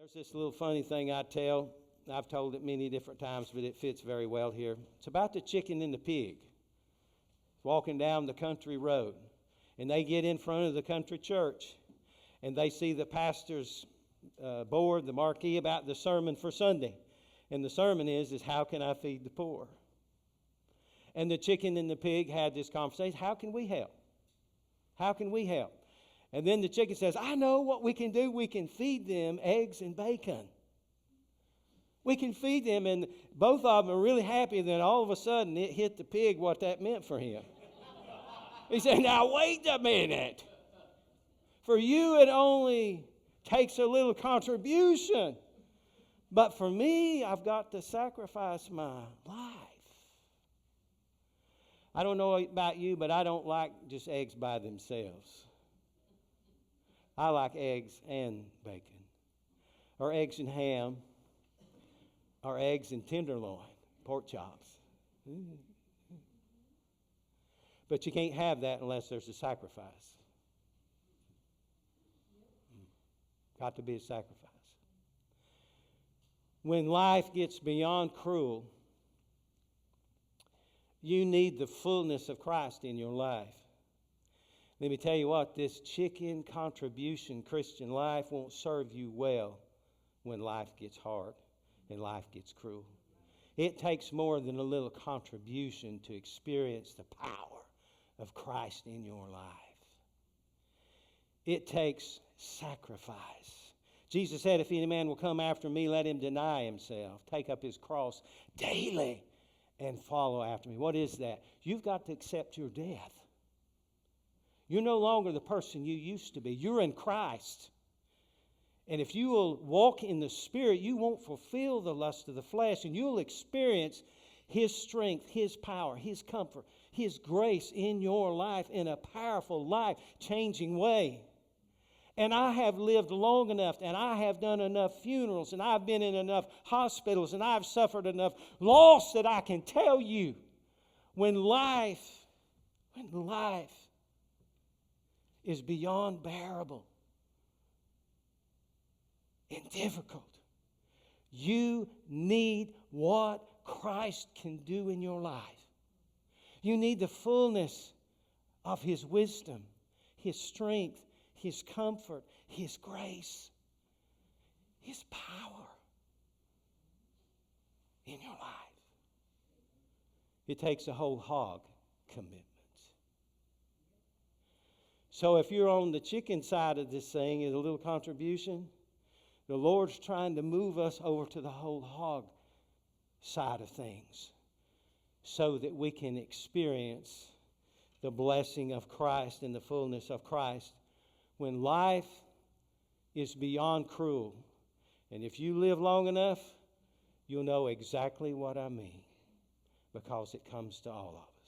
There's this little funny thing I tell. I've told it many different times, but it fits very well here. It's about the chicken and the pig walking down the country road. And they get in front of the country church, and they see the pastor's board, the marquee about the sermon for Sunday. And the sermon is how can I feed the poor? And the chicken and the pig had this conversation. How can we help? How can we help? And then the chicken says, I know what we can do. We can feed them eggs and bacon. We can feed them, and both of them are really happy. Then all of a sudden it hit the pig what that meant for him. He said, now wait a minute. For you it only takes a little contribution. But for me, I've got to sacrifice my life. I don't know about you, but I don't like just eggs by themselves. I like eggs and bacon, or eggs and ham, or eggs and tenderloin, pork chops. But you can't have that unless there's a sacrifice. Got to be a sacrifice. When life gets beyond cruel, you need the fullness of Christ in your life. Let me tell you what, this chicken contribution Christian life won't serve you well when life gets hard and life gets cruel. It takes more than a little contribution to experience the power of Christ in your life. It takes sacrifice. Jesus said, if any man will come after me, let him deny himself, take up his cross daily, and follow after me. What is that? You've got to accept your death. You're no longer the person you used to be. You're in Christ. And if you will walk in the Spirit, you won't fulfill the lust of the flesh, and you'll experience His strength, His power, His comfort, His grace in your life in a powerful, life-changing way. And I have lived long enough, and I have done enough funerals, and I've been in enough hospitals, and I've suffered enough loss that I can tell you when life is beyond bearable and difficult, you need what Christ can do in your life. You need the fullness of His wisdom, His strength, His comfort, His grace, His power in your life. It takes a whole hog commitment. So if you're on the chicken side of this thing, is a little contribution, the Lord's trying to move us over to the whole hog side of things so that we can experience the blessing of Christ and the fullness of Christ when life is beyond cruel. And if you live long enough, you'll know exactly what I mean, because it comes to all of us.